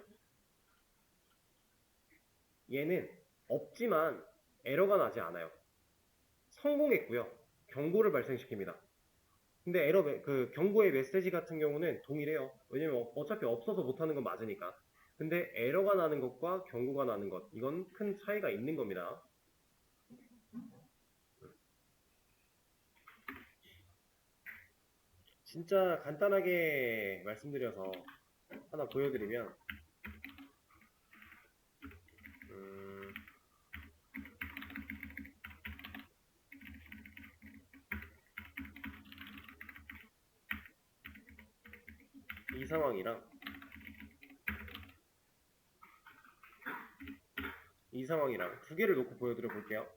얘는 없지만 에러가 나지 않아요. 성공했고요. 경고를 발생시킵니다. 근데 그 경고의 메시지 같은 경우는 동일해요. 왜냐면 어차피 없어서 못하는 건 맞으니까. 근데 에러가 나는 것과 경고가 나는 것, 이건 큰 차이가 있는 겁니다. 진짜 간단하게 말씀드려서 하나 보여드리면, 이 상황이랑 이 상황이랑 두 개를 놓고 보여드려 볼게요.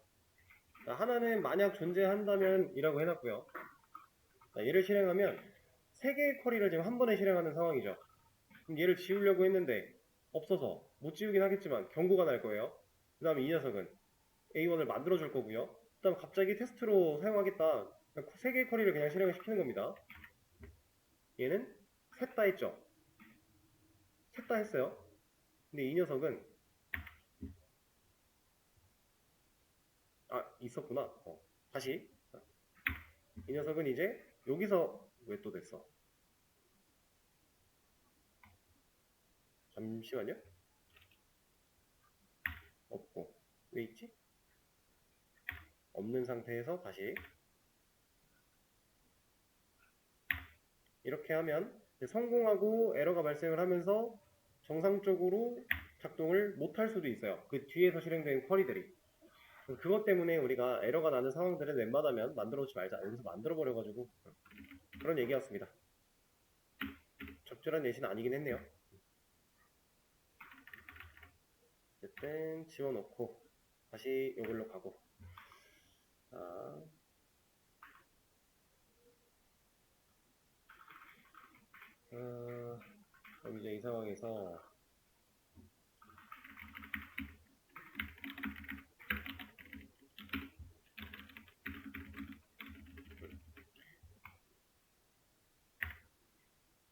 자, 하나는 만약 존재한다면 이라고 해놨고요. 자, 얘를 실행하면 세 개의 쿼리를 지금 한 번에 실행하는 상황이죠. 그럼 얘를 지우려고 했는데 없어서 못 지우긴 하겠지만 경고가 날 거예요. 그 다음에 이 녀석은 A1을 만들어 줄 거고요. 그 다음 갑자기 테스트로 사용하겠다. 세 개의 쿼리를 그냥 실행을 시키는 겁니다. 얘는 셋 다 했죠. 셋 다 했어요. 근데 이 녀석은 있었구나. 다시 이 녀석은 이제 여기서 왜 또 됐어? 잠시만요. 없고 왜 있지? 없는 상태에서 다시 이렇게 하면 성공하고 에러가 발생을 하면서 정상적으로 작동을 못할 수도 있어요. 그 뒤에서 실행된 쿼리들이. 그것 때문에 우리가 에러가 나는 상황들은 웬만하면 만들어오지 말자. 여기서 만들어버려가지고 그런 얘기였습니다. 적절한 예시는 아니긴 했네요. 어쨌든 지워놓고 다시 이걸로 가고. 자, 그럼 이제 이 상황에서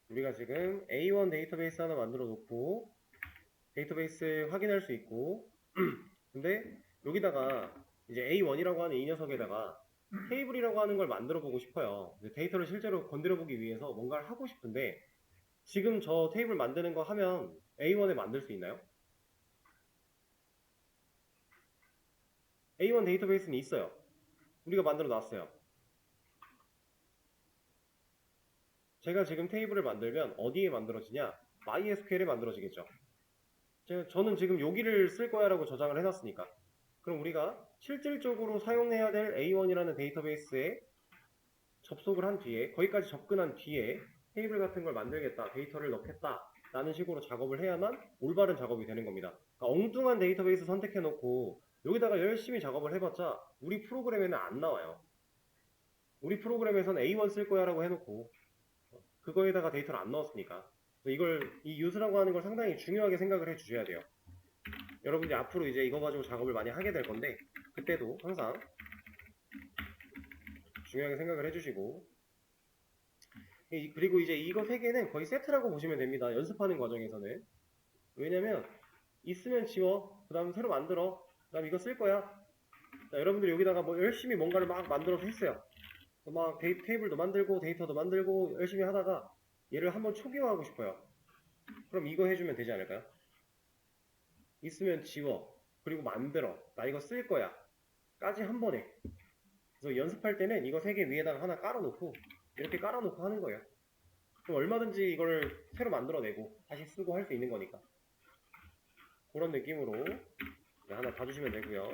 우리가 지금 A1 데이터베이스 하나 만들어 놓고 데이터베이스 확인할 수 있고 근데 여기다가 이제 A1이라고 하는 이 녀석에다가 테이블이라고 하는 걸 만들어 보고 싶어요. 데이터를 실제로 건드려 보기 위해서 뭔가를 하고 싶은데 지금 저 테이블 만드는 거 하면 A1에 만들 수 있나요? A1 데이터베이스는 있어요. 우리가 만들어 놨어요. 제가 지금 테이블을 만들면 어디에 만들어지냐? MySQL에 만들어지겠죠. 저는 지금 여기를 쓸 거야 라고 저장을 해놨으니까. 그럼 우리가 실질적으로 사용해야 될 A1이라는 데이터베이스에 접속을 한 뒤에 거기까지 접근한 뒤에 테이블 같은 걸 만들겠다, 데이터를 넣겠다 라는 식으로 작업을 해야만 올바른 작업이 되는 겁니다. 그러니까 엉뚱한 데이터베이스 선택해 놓고 여기다가 열심히 작업을 해봤자 우리 프로그램에는 안 나와요. 우리 프로그램에서는 A1 쓸 거야 라고 해놓고 그거에다가 데이터를 안 넣었으니까 이 유스라고 하는 걸 상당히 중요하게 생각을 해 주셔야 돼요. 여러분들이 앞으로 이제 이거 가지고 작업을 많이 하게 될 건데 그때도 항상 중요하게 생각을 해주시고 그리고 이제 이거 3개는 거의 세트라고 보시면 됩니다. 연습하는 과정에서는. 왜냐면 있으면 지워, 그 다음 새로 만들어, 그 다음 이거 쓸 거야. 자, 여러분들이 여기다가 뭐 열심히 뭔가를 막 만들어서 했어요. 막 테이블도 만들고 데이터도 만들고 열심히 하다가 얘를 한번 초기화하고 싶어요. 그럼 이거 해주면 되지 않을까요? 있으면 지워, 그리고 만들어, 나 이거 쓸 거야 까지 한 번에. 그래서 연습할 때는 이거 3개 위에다가 하나 깔아놓고 이렇게 깔아놓고 하는 거예요. 그럼 얼마든지 이걸 새로 만들어내고 다시 쓰고 할 수 있는 거니까. 그런 느낌으로 하나 봐주시면 되고요.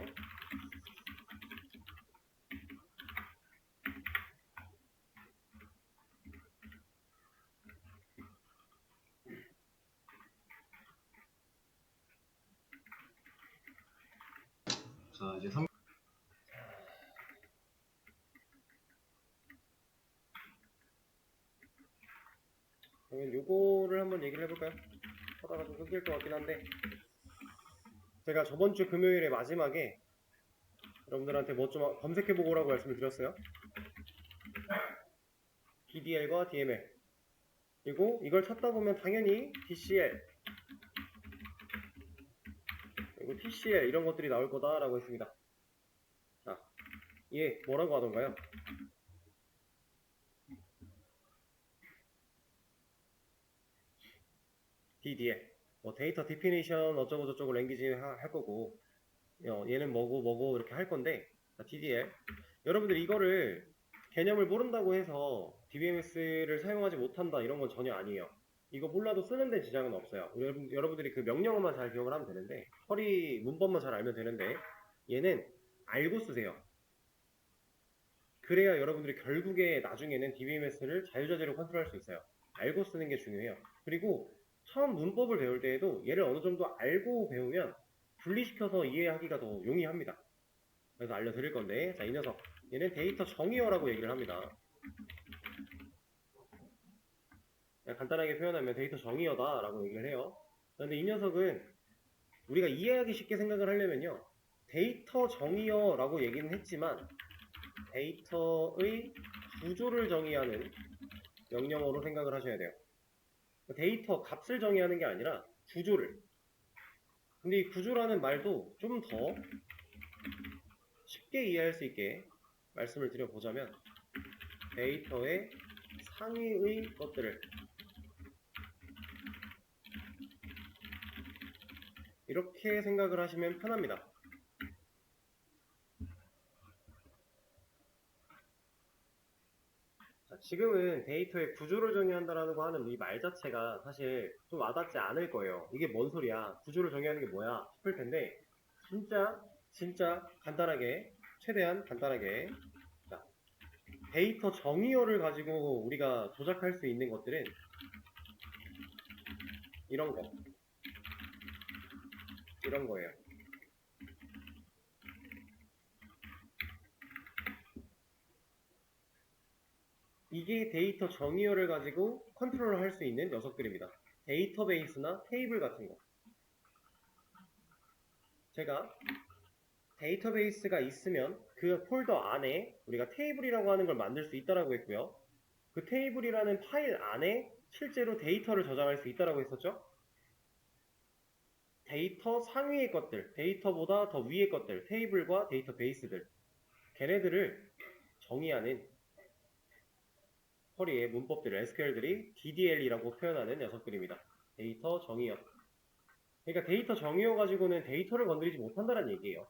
자, 이제 3. 그러면 요거를 한번 얘기를 해볼까요? 하다가 좀 끊길 것 같긴 한데 제가 저번주 금요일에 마지막에 여러분들한테 뭐 좀 검색해보고 오라고 말씀을 드렸어요. DDL과 DML 그리고 이걸 찾다 보면 당연히 DCL 그리고 TCL 이런 것들이 나올 거다라고 했습니다. 자, 예, 뭐라고 하던가요? DDL 뭐 데이터 디피니션 어쩌고 저쩌고 랭귀지 할 거고 얘는 뭐고 이렇게 할 건데 DDL 여러분들 이거를 개념을 모른다고 해서 DBMS를 사용하지 못한다 이런 건 전혀 아니에요. 이거 몰라도 쓰는데 지장은 없어요. 여러분들이 그 명령어만 잘 기억을 하면 되는데 쿼리 문법만 잘 알면 되는데 얘는 알고 쓰세요. 그래야 여러분들이 결국에 나중에는 DBMS를 자유자재로 컨트롤할 수 있어요. 알고 쓰는 게 중요해요. 그리고 처음 문법을 배울 때에도 얘를 어느 정도 알고 배우면 분리시켜서 이해하기가 더 용이합니다. 그래서 알려드릴 건데 자, 이 녀석 얘는 데이터 정의어라고 얘기를 합니다. 간단하게 표현하면 데이터 정의어다 라고 얘기를 해요. 그런데 이 녀석은 우리가 이해하기 쉽게 생각을 하려면요 데이터 정의어 라고 얘기는 했지만 데이터의 구조를 정의하는 명령어로 생각을 하셔야 돼요. 데이터 값을 정의하는 게 아니라 구조를. 근데 이 구조라는 말도 좀 더 쉽게 이해할 수 있게 말씀을 드려보자면 데이터의 상위의 것들을 이렇게 생각을 하시면 편합니다. 자, 지금은 데이터의 구조를 정의한다라고 하는 이 말 자체가 사실 좀 와닿지 않을 거예요. 이게 뭔 소리야? 구조를 정의하는 게 뭐야? 싶을 텐데 진짜 간단하게 최대한 간단하게 자, 데이터 정의어를 가지고 우리가 조작할 수 있는 것들은 이런 거예요. 이게 데이터 정의어를 가지고 컨트롤을 할 수 있는 녀석들입니다. 데이터베이스나 테이블 같은 거. 제가 데이터베이스가 있으면 그 폴더 안에 우리가 테이블이라고 하는 걸 만들 수 있다라고 했고요. 그 테이블이라는 파일 안에 실제로 데이터를 저장할 수 있다라고 했었죠. 데이터 상위의 것들, 데이터보다 더 위의 것들, 테이블과 데이터베이스들, 걔네들을 정의하는 쿼리의 문법들, SQL들이 DDL이라고 표현하는 녀석들입니다. 데이터 정의어. 그러니까 데이터 정의어 가지고는 데이터를 건드리지 못한다는 얘기예요.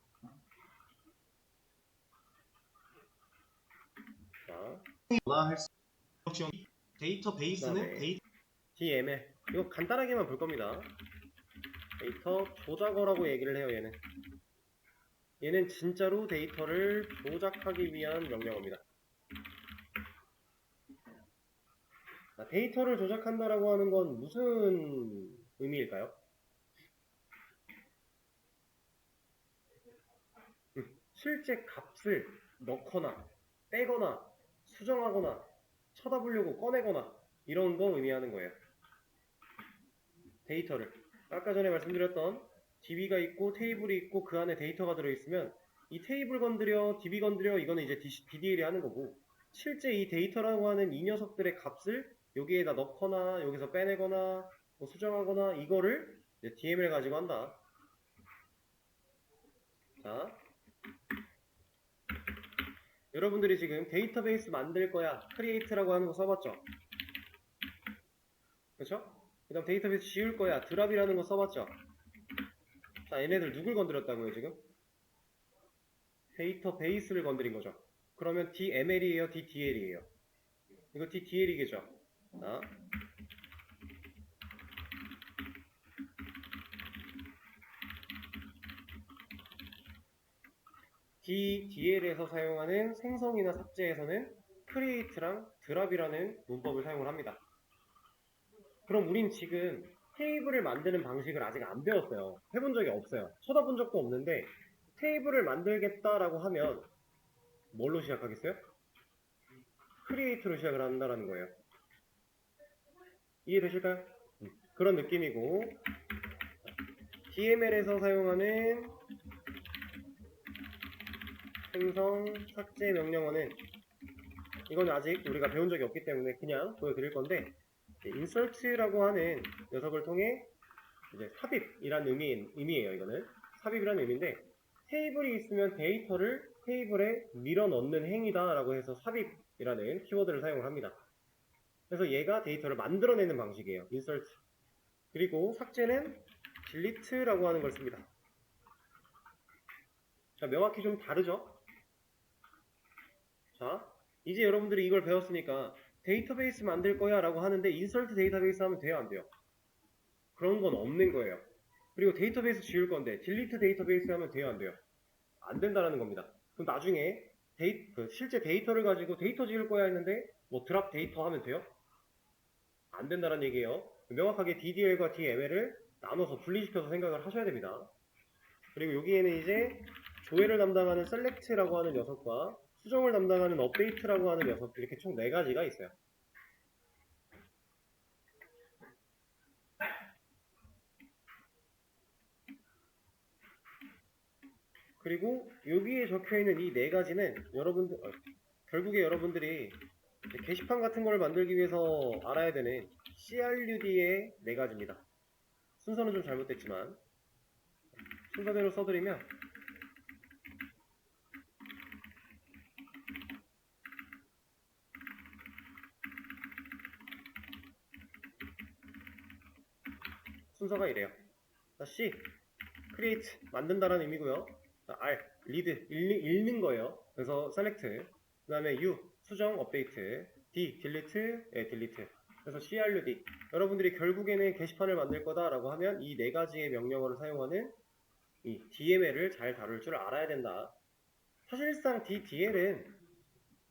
자, 데이터베이스는 데이터 DML. 이거 간단하게만 볼 겁니다. 데이터 조작어라고 얘기를 해요, 얘는. 얘는 진짜로 데이터를 조작하기 위한 명령어입니다. 자, 데이터를 조작한다라고 하는 건 무슨 의미일까요? 실제 값을 넣거나 빼거나 수정하거나 쳐다보려고 꺼내거나 이런 거 의미하는 거예요. 데이터를 아까 전에 말씀드렸던 DB가 있고 테이블이 있고 그 안에 데이터가 들어있으면 이 테이블 건드려 DB 건드려 이거는 이제 DDL이 하는 거고 실제 이 데이터라고 하는 이 녀석들의 값을 여기에다 넣거나 여기서 빼내거나 뭐 수정하거나 이거를 이제 DML 가지고 한다. 자, 여러분들이 지금 데이터베이스 만들 거야 create라고 하는 거 써봤죠? 그렇죠? 그 다음 데이터베이스 지울 거야 드랍이라는 거 써봤죠? 자, 얘네들 누굴 건드렸다고요 지금? 데이터베이스를 건드린 거죠. 그러면 DML이에요 DDL이에요? 이거 DDL이겠죠? 자, DDL에서 사용하는 생성이나 삭제에서는 create랑 드랍이라는 문법을 사용을 합니다. 그럼 우린 지금 테이블을 만드는 방식을 아직 안 배웠어요. 해본 적이 없어요. 쳐다본 적도 없는데 테이블을 만들겠다라고 하면 뭘로 시작하겠어요? create로 시작을 한다는 거예요. 이해되실까요? 그런 느낌이고 DML에서 사용하는 생성, 삭제 명령어는 이건 아직 우리가 배운 적이 없기 때문에 그냥 보여드릴 건데 insert라고 하는 녀석을 통해 이제 삽입이라는 의미예요. 이거는 삽입이라는 의미인데 테이블이 있으면 데이터를 테이블에 밀어 넣는 행위다라고 해서 삽입이라는 키워드를 사용을 합니다. 그래서 얘가 데이터를 만들어내는 방식이에요. insert. 그리고 삭제는 delete라고 하는 걸 씁니다. 자, 명확히 좀 다르죠? 자, 이제 여러분들이 이걸 배웠으니까 데이터베이스 만들 거야 라고 하는데 인서트 데이터베이스 하면 돼요 안 돼요? 그런 건 없는 거예요. 그리고 데이터베이스 지울 건데 딜리트 데이터베이스 하면 돼요 안 돼요? 안 된다라는 겁니다. 그럼 나중에 실제 데이터를 가지고 데이터 지울 거야 했는데 뭐 드랍 데이터 하면 돼요? 안 된다는 얘기예요. 명확하게 DDL과 DML을 나눠서 분리시켜서 생각을 하셔야 됩니다. 그리고 여기에는 이제 조회를 담당하는 select라고 하는 녀석과 수정을 담당하는 update라고 하는 녀석 이렇게 총 4가지가 있어요. 그리고 여기에 적혀있는 이 4가지는 결국에 여러분들이 게시판 같은 걸 만들기 위해서 알아야 되는 CRUD의 4가지입니다. 순서는 좀 잘못됐지만 순서대로 써드리면 순서가 이래요. 자, C, create, 만든다라는 의미고요. 자, R, read, 읽는 거예요. 그래서 select, 그 다음에 U, 수정, 업데이트, D, delete, delete. 그래서 CRUD. 여러분들이 결국에는 게시판을 만들 거다라고 하면 이 네 가지의 명령어를 사용하는 이 DML을 잘 다룰 줄 알아야 된다. 사실상 DDL은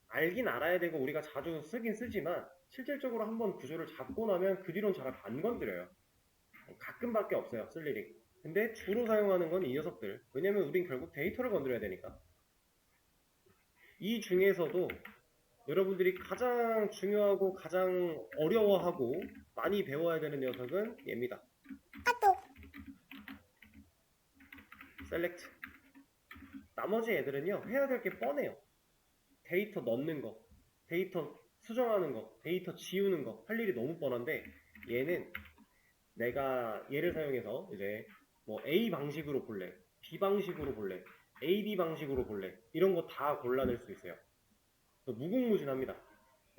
알긴 알아야 되고 우리가 자주 쓰긴 쓰지만 실질적으로 한번 구조를 잡고 나면 그 뒤로는 잘 안 건드려요. 가끔밖에 없어요, 쓸 일이. 근데 주로 사용하는 건 이 녀석들. 왜냐면 우린 결국 데이터를 건드려야 되니까. 이 중에서도 여러분들이 가장 중요하고 가장 어려워하고 많이 배워야 되는 녀석은 얘입니다. select. 나머지 애들은요, 해야 될 게 뻔해요. 데이터 넣는 거, 데이터 수정하는 거, 데이터 지우는 거, 할 일이 너무 뻔한데 얘는 내가 얘를 사용해서 이제 뭐 A 방식으로 볼래, B 방식으로 볼래, AB 방식으로 볼래, 이런 거 다 골라낼 수 있어요. 무궁무진합니다.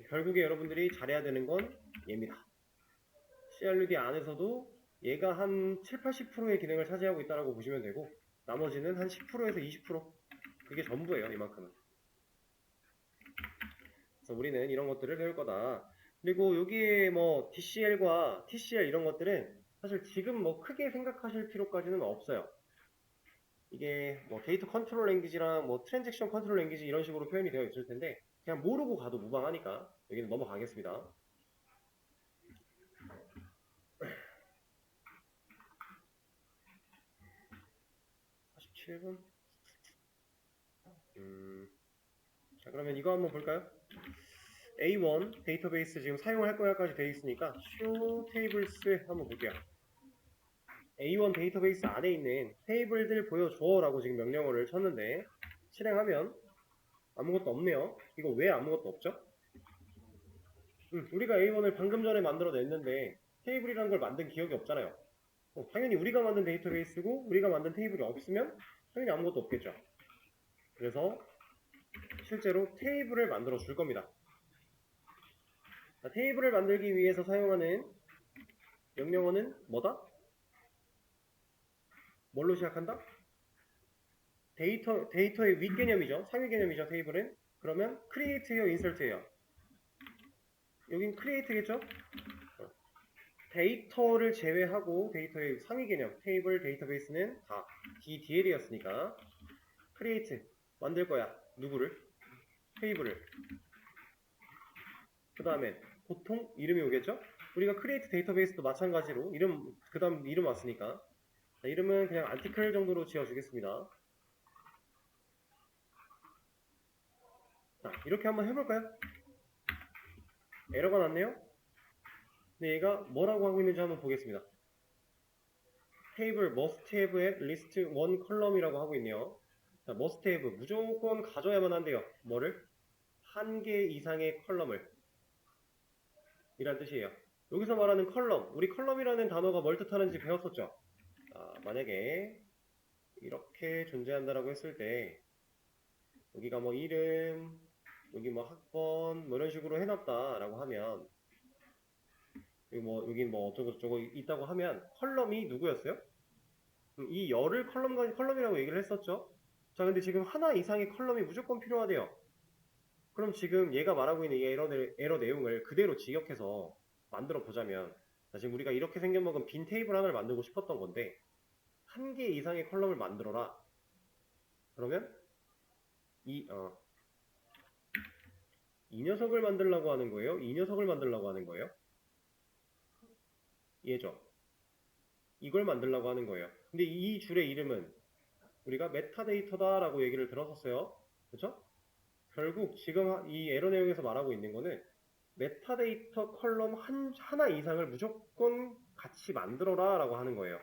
결국에 여러분들이 잘해야 되는 건 얘입니다. CRUD 안에서도 얘가 한 7, 80%의 기능을 차지하고 있다고 보시면 되고 나머지는 한 10%에서 20%, 그게 전부예요. 이만큼은. 그래서 우리는 이런 것들을 배울 거다. 그리고 여기에 뭐 DCL과 TCL 이런 것들은 사실 지금 뭐 크게 생각하실 필요까지는 없어요. 이게 뭐 데이터 컨트롤 랭귀지랑 뭐 트랜잭션 컨트롤 랭귀지 이런 식으로 표현이 되어 있을 텐데 그냥 모르고 가도 무방하니까 여기는 넘어가겠습니다. 47분. 자, 그러면 이거 한번 볼까요? A1 데이터베이스 지금 사용할 거야까지 되어 있으니까 show tables 한번 볼게요. A1 데이터베이스 안에 있는 테이블들 보여줘 라고 지금 명령어를 쳤는데 실행하면 아무것도 없네요. 이거 왜 아무것도 없죠? 우리가 A1을 방금 전에 만들어 냈는데 테이블이라는 걸 만든 기억이 없잖아요. 당연히 우리가 만든 데이터베이스고 우리가 만든 테이블이 없으면 당연히 아무것도 없겠죠. 그래서 실제로 테이블을 만들어 줄 겁니다. 자, 테이블을 만들기 위해서 사용하는 명령어는 뭐다? 뭘로 시작한다? 데이터의 윗개념이죠. 상위 개념이죠. 테이블은. 그러면 create예요, insert예요. 여긴 create겠죠? 데이터를 제외하고 데이터의 상위 개념, 테이블, 데이터베이스는 다 DDL이었으니까 create, 만들 거야. 누구를? 테이블을. 그 다음에 보통 이름이 오겠죠? 우리가 create 데이터베이스도 마찬가지로 그 다음 이름 왔으니까 자, 이름은 그냥 article 정도로 지어주겠습니다. 자, 이렇게 한번 해볼까요? 에러가 났네요? 근데 얘가 뭐라고 하고 있는지 한번 보겠습니다. 테이블 must have의 list 1 column이라고 하고 있네요. 자, must have 무조건 가져야만 한대요. 뭐를? 한 개 이상의 컬럼을 이란 뜻이에요. 여기서 말하는 컬럼, 우리 컬럼이라는 단어가 뭘 뜻하는지 배웠었죠? 자, 만약에 이렇게 존재한다라고 했을 때 여기가 뭐 이름, 여기 뭐 학번 뭐 이런 식으로 해놨다라고 하면 여기 뭐 어쩌고저쩌고 있다고 하면 컬럼이 누구였어요? 이 열을 컬럼이라고 얘기를 했었죠. 자, 근데 지금 하나 이상의 컬럼이 무조건 필요하대요. 그럼 지금 얘가 말하고 있는 이 에러 내용을 그대로 직역해서 만들어 보자면 자, 지금 우리가 이렇게 생겨먹은 빈 테이블 하나를 만들고 싶었던 건데 한 개 이상의 컬럼을 만들어라. 그러면 이 녀석을 만들려고 하는 거예요? 이 녀석을 만들려고 하는 거예요? 얘죠. 이걸 만들려고 하는 거예요. 근데 이 줄의 이름은 우리가 메타데이터다 라고 얘기를 들었었어요. 그렇죠? 결국 지금 이 에러 내용에서 말하고 있는 거는 메타데이터 컬럼 하나 이상을 무조건 같이 만들어라 라고 하는 거예요.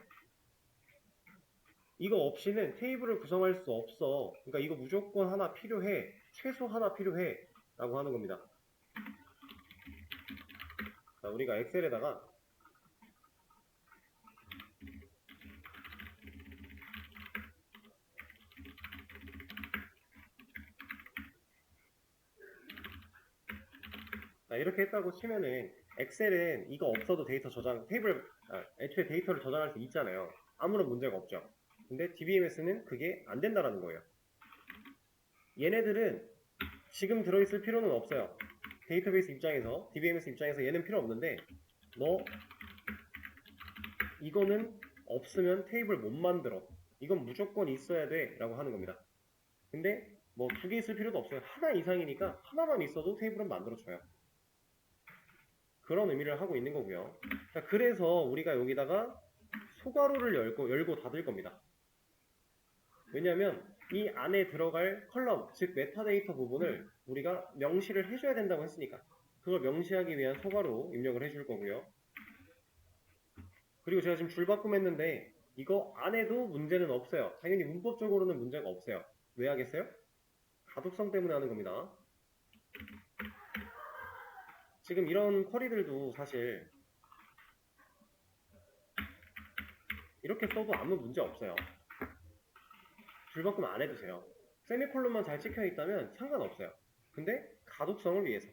이거 없이는 테이블을 구성할 수 없어. 그러니까 이거 무조건 하나 필요해. 최소 하나 필요해 라고 하는 겁니다. 자, 우리가 엑셀에다가 자, 이렇게 했다고 치면은 엑셀은 이거 없어도 데이터 저장, 애초에 데이터를 저장할 수 있잖아요. 아무런 문제가 없죠. 근데 DBMS는 그게 안 된다라는 거예요. 얘네들은 지금 들어있을 필요는 없어요. 데이터베이스 입장에서, DBMS 입장에서 얘는 필요 없는데, 너 이거는 없으면 테이블 못 만들어. 이건 무조건 있어야 돼 라고 하는 겁니다. 근데 뭐 두 개 있을 필요도 없어요. 하나 이상이니까 하나만 있어도 테이블은 만들어줘요. 그런 의미를 하고 있는 거고요. 자, 그래서 우리가 여기다가 소괄호를 열고 닫을 겁니다. 왜냐하면 이 안에 들어갈 컬럼, 즉 메타데이터 부분을 우리가 명시를 해줘야 된다고 했으니까 그걸 명시하기 위한 소괄호 입력을 해줄 거고요. 그리고 제가 지금 줄바꿈했는데 이거 안에도 문제는 없어요. 당연히 문법적으로는 문제가 없어요. 왜 하겠어요? 가독성 때문에 하는 겁니다. 지금 이런 쿼리들도 사실 이렇게 써도 아무 문제 없어요. 줄바꿈 안 해도 돼요. 세미콜론만 잘 찍혀 있다면 상관없어요. 근데 가독성을 위해서.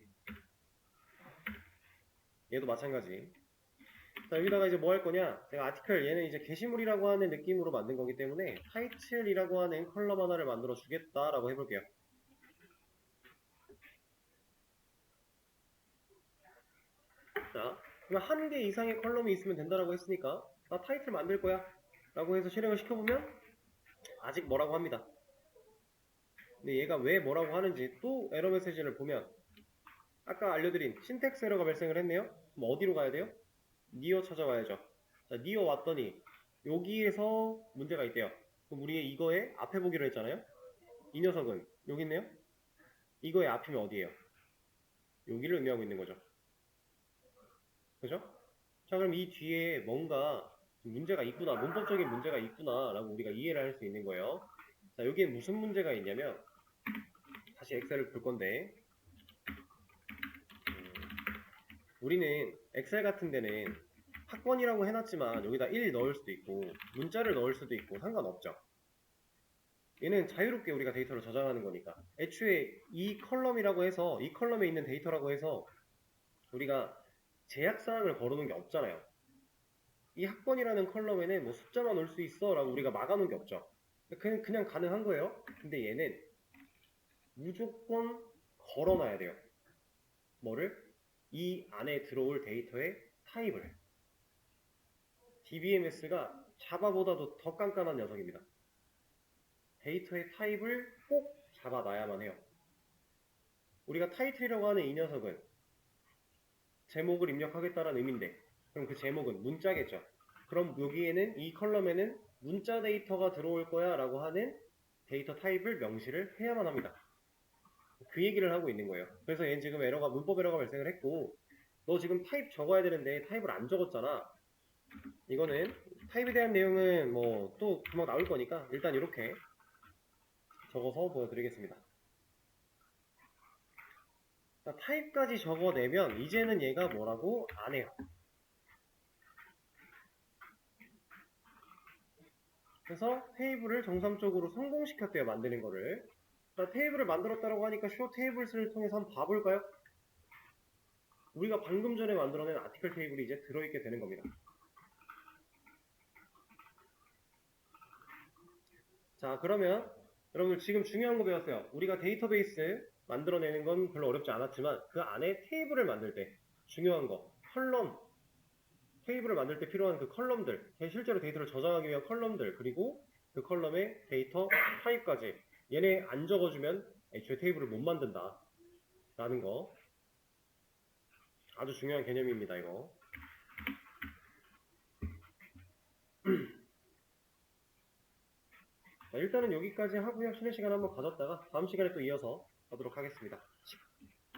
얘도 마찬가지. 자, 여기다가 이제 뭐 할 거냐? 제가 아티클, 얘는 이제 게시물이라고 하는 느낌으로 만든 거기 때문에 타이틀이라고 하는 컬럼 하나를 만들어 주겠다라고 해볼게요. 자, 그럼 한 개 이상의 컬럼이 있으면 된다라고 했으니까 나 타이틀 만들 거야 라고 해서 실행을 시켜보면 아직 뭐라고 합니다. 근데 얘가 왜 뭐라고 하는지 또 에러 메시지를 보면 아까 알려드린 신텍스 에러가 발생을 했네요. 그럼 어디로 가야 돼요? 니어 찾아와야죠. 자, 니어 왔더니 여기에서 문제가 있대요. 그럼 우리 이거에 앞에 보기로 했잖아요. 이 녀석은 여기 있네요. 이거의 앞이면 어디예요? 여기를 의미하고 있는 거죠. 그죠? 자, 그럼 이 뒤에 뭔가 문제가 있구나, 문법적인 문제가 있구나 라고 우리가 이해를 할 수 있는 거예요. 자, 여기에 무슨 문제가 있냐면 다시 엑셀을 볼 건데 우리는 엑셀 같은 데는 학번이라고 해놨지만 여기다 1 넣을 수도 있고 문자를 넣을 수도 있고 상관없죠. 얘는 자유롭게 우리가 데이터를 저장하는 거니까 애초에 이 컬럼이라고 해서 이 컬럼에 있는 데이터라고 해서 우리가 제약사항을 걸어놓은 게 없잖아요. 이 학번이라는 컬럼에는 뭐 숫자만 올 수 있어 라고 우리가 막아놓은 게 없죠. 그냥 가능한 거예요. 근데 얘는 무조건 걸어놔야 돼요. 뭐를? 이 안에 들어올 데이터의 타입을. DBMS가 자바보다도 더 깐깐한 녀석입니다. 데이터의 타입을 꼭 잡아놔야만 해요. 우리가 타이틀이라고 하는 이 녀석은 제목을 입력하겠다는 의미인데 그럼 그 제목은 문자겠죠. 그럼 여기에는 이 컬럼에는 문자 데이터가 들어올 거야 라고 하는 데이터 타입을 명시를 해야만 합니다. 그 얘기를 하고 있는 거예요. 그래서 얘는 지금 문법 에러가 발생을 했고 너 지금 타입 적어야 되는데 타입을 안 적었잖아. 이거는 타입에 대한 내용은 뭐 또 금방 나올 거니까 일단 이렇게 적어서 보여드리겠습니다. 자, 타입까지 적어내면 이제는 얘가 뭐라고 안 해요. 그래서 테이블을 정상적으로 성공시켰대요. 만드는 거를. 자, 테이블을 만들었다고 하니까 쇼 테이블스를 통해서 한번 봐볼까요? 우리가 방금 전에 만들어낸 아티클 테이블이 이제 들어있게 되는 겁니다. 자, 그러면 여러분들 지금 중요한 거 배웠어요. 우리가 데이터베이스 만들어내는 건 별로 어렵지 않았지만 그 안에 테이블을 만들 때 중요한 거, 컬럼, 테이블을 만들 때 필요한 그 컬럼들, 실제로 데이터를 저장하기 위한 컬럼들, 그리고 그 컬럼의 데이터 타입까지 얘네 안 적어주면 애초에 테이블을 못 만든다 라는 거 아주 중요한 개념입니다. 이거 자, 일단은 여기까지 하고요. 쉬는 시간 한번 가졌다가 다음 시간에 또 이어서 하도록 하겠습니다.